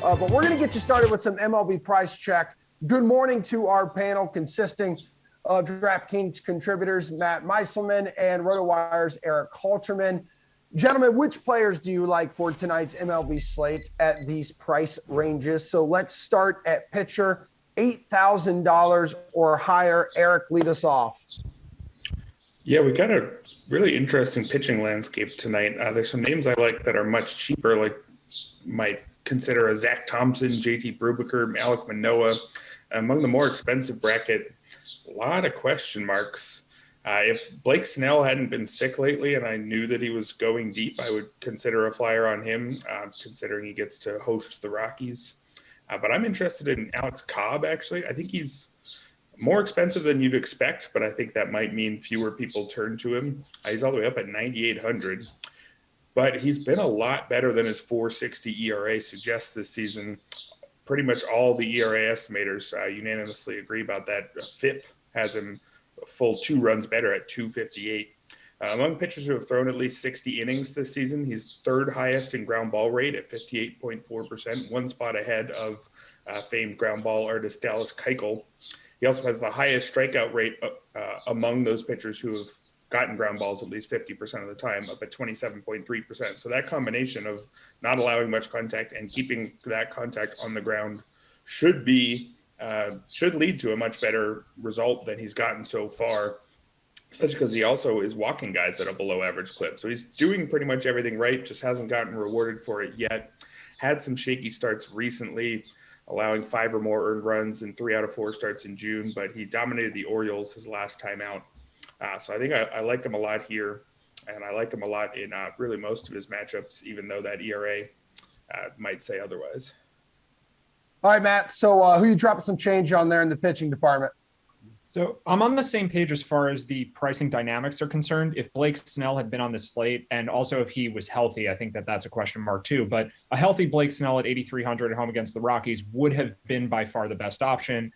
But we're going to get you started with some MLB Price Check. Good morning to our panel consisting of DraftKings contributors, Matt Meiselman and RotoWire's Erik Halterman. Gentlemen, which players do you like for tonight's MLB slate at these price ranges? So let's start at pitcher, $8,000 or higher. Erik, lead us off. Yeah, we got a really interesting pitching landscape tonight. There's some names I like that are much cheaper, like might consider a Zach Thompson, JT Brubaker, Alek Manoah. Among the more expensive bracket, a lot of question marks. If Blake Snell hadn't been sick lately and I knew that he was going deep, I would consider a flyer on him, considering he gets to host the Rockies. But I'm interested in Alex Cobb, actually. I think he's more expensive than you'd expect, but I think that might mean fewer people turn to him. He's all the way up at 9,800. But he's been a lot better than his 4.60 ERA suggests this season. Pretty much all the ERA estimators unanimously agree about that. FIP has him a full 2 runs better at 2.58. Among pitchers who have thrown at least 60 innings this season, he's third highest in ground ball rate at 58.4%, one spot ahead of famed ground ball artist Dallas Keuchel. He also has the highest strikeout rate among those pitchers who have gotten ground balls at least 50% of the time, up at 27.3%. So that combination of not allowing much contact and keeping that contact on the ground should lead to a much better result than he's gotten so far, especially because he also is walking guys at a below average clip. So he's doing pretty much everything right, just hasn't gotten rewarded for it yet. Had some shaky starts recently, allowing 5 or more earned runs in 3 out of 4 starts in June, but he dominated the Orioles his last time out. So I think I like him a lot here, and I like him a lot in really most of his matchups, even though that ERA might say otherwise. All right, Matt. So who you dropping some change on there in the pitching department? So I'm on the same page as far as the pricing dynamics are concerned. If Blake Snell had been on the slate, and also if he was healthy, I think that's a question mark too. But a healthy Blake Snell at 8,300 at home against the Rockies would have been by far the best option.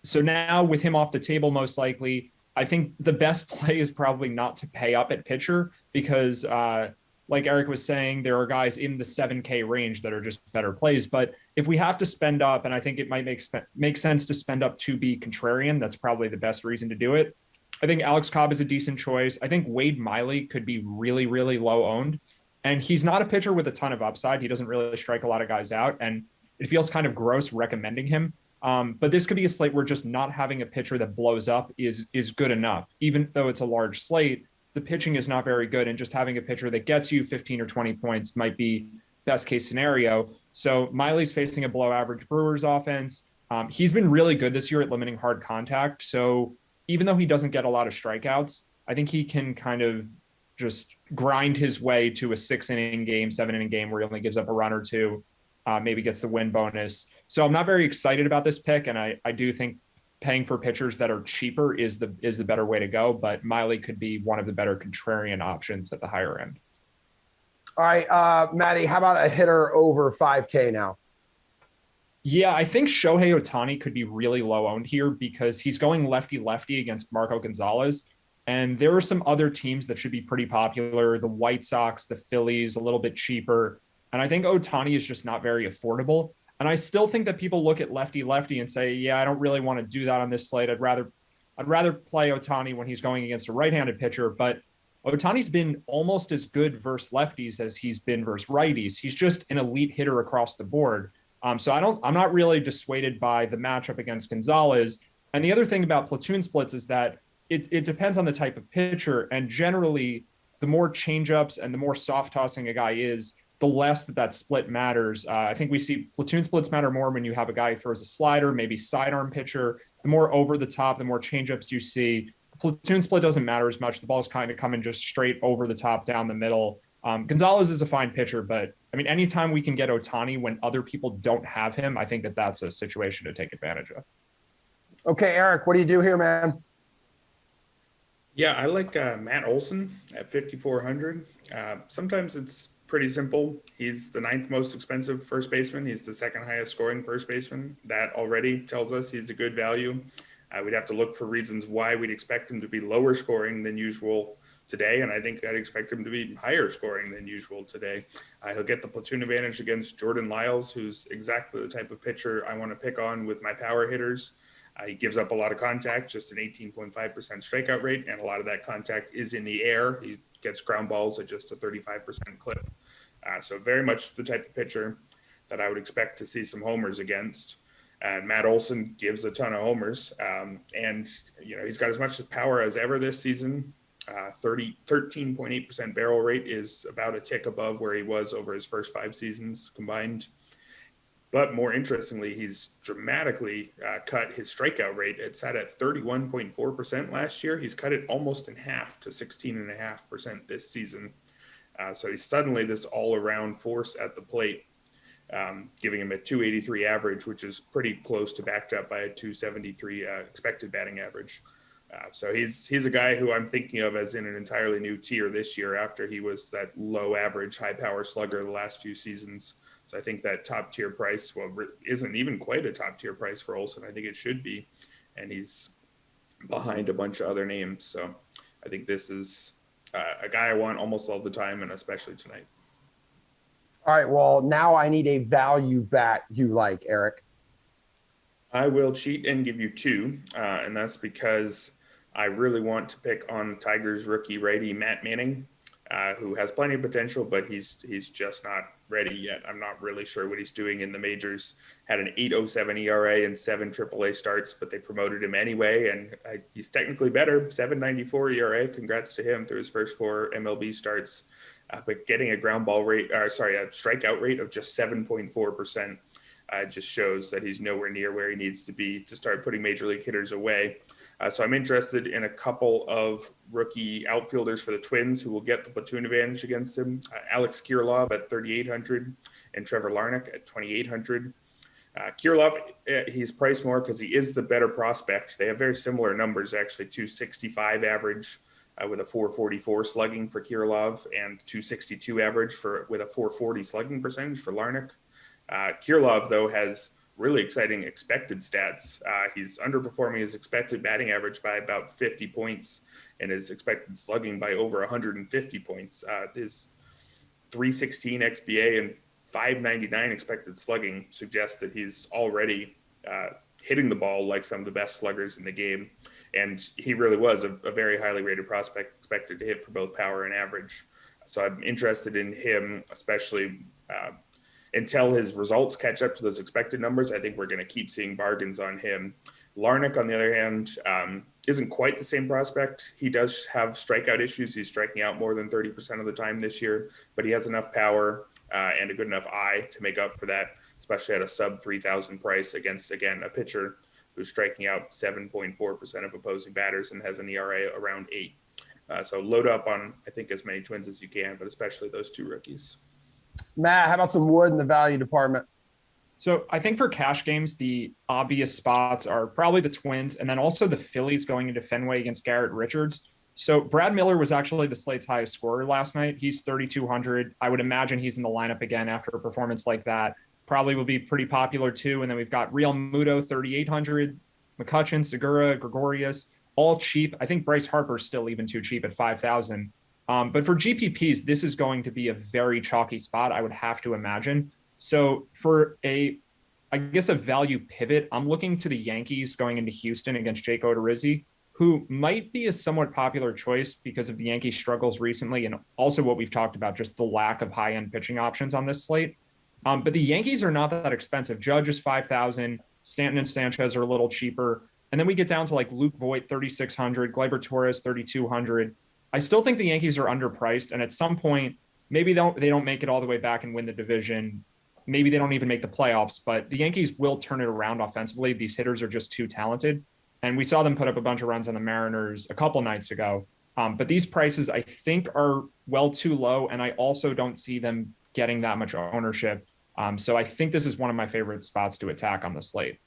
So now with him off the table, most likely, I think the best play is probably not to pay up at pitcher because, like Erik was saying, there are guys in the 7K range that are just better plays. But if we have to spend up, and I think it might make sense to spend up to be contrarian, that's probably the best reason to do it. I think Alex Cobb is a decent choice. I think Wade Miley could be really, really low owned. And he's not a pitcher with a ton of upside. He doesn't really strike a lot of guys out. And it feels kind of gross recommending him. But this could be a slate where just not having a pitcher that blows up is good enough. Even though it's a large slate, the pitching is not very good. And just having a pitcher that gets you 15 or 20 points might be best case scenario. So Miley's facing a below average Brewers offense. He's been really good this year at limiting hard contact. So even though he doesn't get a lot of strikeouts, I think he can kind of just grind his way to a 6-inning game, 7-inning game where he only gives up a run or two, maybe gets the win bonus. So I'm not very excited about this pick. And I do think paying for pitchers that are cheaper is the better way to go. But Miley could be one of the better contrarian options at the higher end. All right, Matty, how about a hitter over 5K now? Yeah, I think Shohei Ohtani could be really low owned here because he's going lefty-lefty against Marco Gonzalez. And there are some other teams that should be pretty popular. The White Sox, the Phillies, a little bit cheaper. And I think Ohtani is just not very affordable. And I still think that people look at lefty-lefty and say, yeah, I don't really want to do that on this slate. I'd rather play Ohtani when he's going against a right-handed pitcher. But Ohtani's been almost as good versus lefties as he's been versus righties. He's just an elite hitter across the board. So I'm not really dissuaded by the matchup against Gonzalez. And the other thing about platoon splits is that it depends on the type of pitcher. And generally, the more changeups and the more soft tossing a guy is, the less that split matters. I think we see platoon splits matter more when you have a guy who throws a slider, maybe sidearm pitcher. The more over the top, the more changeups you see. Platoon split doesn't matter as much. The ball's kind of coming just straight over the top, down the middle. Gonzalez is a fine pitcher, but I mean, anytime we can get Ohtani when other people don't have him, I think that's a situation to take advantage of. Okay, Erik, what do you do here, man? Yeah, I like Matt Olson at 5,400. Sometimes it's pretty simple. He's the 9th most expensive first baseman. He's the 2nd highest scoring first baseman. That already tells us he's a good value. We'd have to look for reasons why we'd expect him to be lower scoring than usual today, and I think I'd expect him to be higher scoring than usual today. He'll get the platoon advantage against Jordan Lyles, who's exactly the type of pitcher I want to pick on with my power hitters. He gives up a lot of contact, just an 18.5% strikeout rate, and a lot of that contact is in the air. He gets ground balls at just a 35% clip. So very much the type of pitcher that I would expect to see some homers against. And Matt Olson gives a ton of homers. And, he's got as much power as ever this season. 13.8% barrel rate is about a tick above where he was over his first 5 seasons combined. But more interestingly, he's dramatically cut his strikeout rate. It sat at 31.4% last year. He's cut it almost in half to 16.5% this season. So he's suddenly this all-around force at the plate, giving him a 283 average, which is pretty close to backed up by a 273 expected batting average. So he's a guy who I'm thinking of as in an entirely new tier this year after he was that low average, high power slugger the last few seasons. So I think that top tier price, isn't even quite a top tier price for Olson. I think it should be. And he's behind a bunch of other names. So I think this is a guy I want almost all the time, and especially tonight. All right. Well, now I need a value bat you like, Erik. I will cheat and give you 2. And that's because I really want to pick on the Tigers rookie righty Matt Manning, who has plenty of potential, but he's just not ready yet. I'm not really sure what he's doing in the majors. Had an 8.07 ERA and 7 AAA starts, but they promoted him anyway, and he's technically better. 7.94 ERA. Congrats to him through his first 4 MLB starts. But getting a strikeout rate of just 7.4% just shows that he's nowhere near where he needs to be to start putting major league hitters away. So I'm interested in a couple of rookie outfielders for the Twins who will get the platoon advantage against him. Alex Kirlov at 3,800 and Trevor Larnach at 2,800. Kirlov, he's priced more because he is the better prospect. They have very similar numbers, actually. 265 average with a 444 slugging for Kirlov, and 262 average with a 440 slugging percentage for Larnach. Kirlov, though, has really exciting expected stats. He's underperforming his expected batting average by about 50 points and his expected slugging by over 150 points. His 316 XBA and 599 expected slugging suggests that he's already hitting the ball like some of the best sluggers in the game. And he really was a very highly rated prospect, expected to hit for both power and average. So I'm interested in him, especially until his results catch up to those expected numbers. I think we're going to keep seeing bargains on him. Larnach, on the other hand, isn't quite the same prospect. He does have strikeout issues. He's striking out more than 30% of the time this year, but he has enough power and a good enough eye to make up for that, especially at a sub 3,000 price against, again, a pitcher who's striking out 7.4% of opposing batters and has an ERA around 8. So load up on, I think, as many Twins as you can, but especially those 2 rookies. Matt, how about some wood in the value department? So I think for cash games, the obvious spots are probably the Twins and then also the Phillies going into Fenway against Garrett Richards. So Brad Miller was actually the slate's highest scorer last night. He's 3,200. I would imagine he's in the lineup again after a performance like that. Probably will be pretty popular too. And then we've got Real Muto, 3,800, McCutchen, Segura, Gregorius, all cheap. I think Bryce Harper's still even too cheap at 5,000. But for GPPs, this is going to be a very chalky spot, I would have to imagine. So for a value pivot, I'm looking to the Yankees going into Houston against Jake Odorizzi, who might be a somewhat popular choice because of the Yankees' struggles recently and also what we've talked about, just the lack of high-end pitching options on this slate. But the Yankees are not that expensive. Judge is 5,000. Stanton and Sanchez are a little cheaper. And then we get down to like Luke Voit, 3,600, Gleyber Torres, 3,200. I still think the Yankees are underpriced. And at some point, maybe they don't make it all the way back and win the division. Maybe they don't even make the playoffs, but the Yankees will turn it around offensively. These hitters are just too talented. And we saw them put up a bunch of runs on the Mariners a couple nights ago. But these prices, I think, are well too low. And I also don't see them getting that much ownership. So I think this is one of my favorite spots to attack on the slate.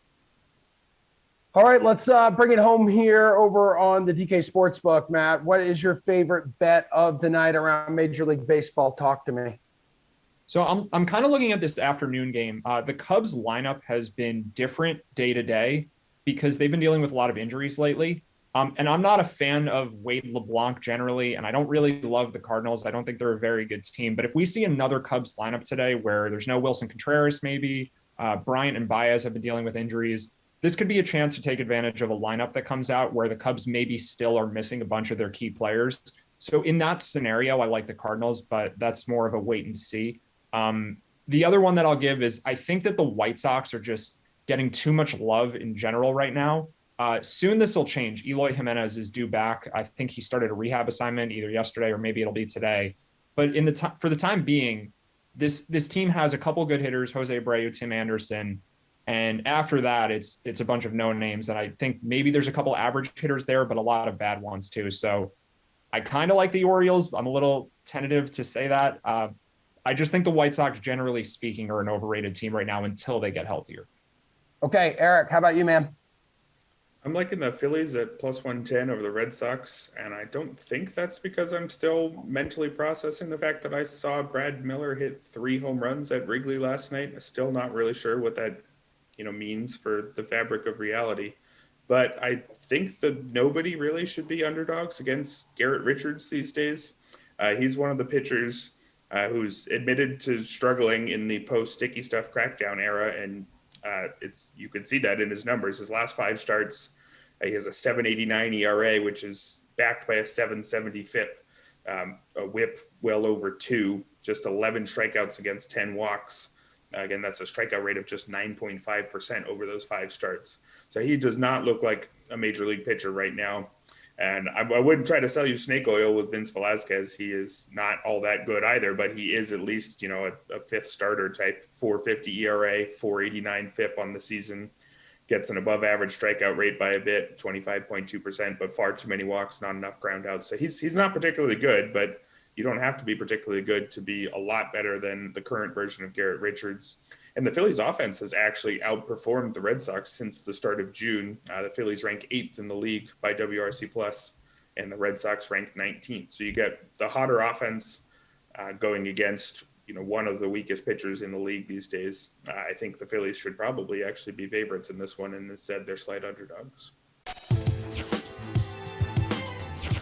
All right, let's bring it home here over on the DK Sportsbook. Matt, what is your favorite bet of the night around Major League Baseball? Talk to me. So I'm kind of looking at this afternoon game. The Cubs lineup has been different day to day because they've been dealing with a lot of injuries lately. And I'm not a fan of Wade LeBlanc generally, and I don't really love the Cardinals. I don't think they're a very good team. But if we see another Cubs lineup today where there's no Wilson Contreras, maybe Bryant and Baez have been dealing with injuries, this could be a chance to take advantage of a lineup that comes out where the Cubs maybe still are missing a bunch of their key players. So in that scenario, I like the Cardinals, but that's more of a wait and see. The other one that I'll give is I think that the White Sox are just getting too much love in general right now. Soon this will change. Eloy Jimenez is due back. I think he started a rehab assignment either yesterday or maybe it'll be today. But in the for the time being, this team has a couple good hitters: Jose Abreu, Tim Anderson, and after that, it's a bunch of known names. And I think maybe there's a couple average hitters there, but a lot of bad ones too. So I kind of like the Orioles. I'm a little tentative to say that. I just think the White Sox, generally speaking, are an overrated team right now until they get healthier. Okay, Eric, how about you, man? I'm liking the Phillies at plus 110 over the Red Sox, and I don't think that's because I'm still mentally processing the fact that I saw Brad Miller hit 3 home runs at Wrigley last night. I'm still not really sure what that, means for the fabric of reality. But I think that nobody really should be underdogs against Garrett Richards these days. He's one of the pitchers who's admitted to struggling in the post-sticky stuff crackdown era, and you can see that in his numbers. His last 5 starts, he has a 7.89 ERA, which is backed by a 7.70 FIP, a WHIP well over 2, just 11 strikeouts against 10 walks. Again, that's a strikeout rate of just 9.5% over those 5 starts. So he does not look like a major league pitcher right now. And I wouldn't try to sell you snake oil with Vince Velasquez. He is not all that good either, but he is at least, a 5th starter type, 4.50 ERA, 4.89 FIP on the season, gets an above average strikeout rate by a bit, 25.2%, but far too many walks, not enough ground outs. So he's not particularly good, but you don't have to be particularly good to be a lot better than the current version of Garrett Richards. And the Phillies offense has actually outperformed the Red Sox since the start of June. The Phillies rank 8th in the league by WRC plus, and the Red Sox rank 19th. So you get the hotter offense going against, one of the weakest pitchers in the league these days. I think the Phillies should probably actually be favorites in this one, and instead they're slight underdogs.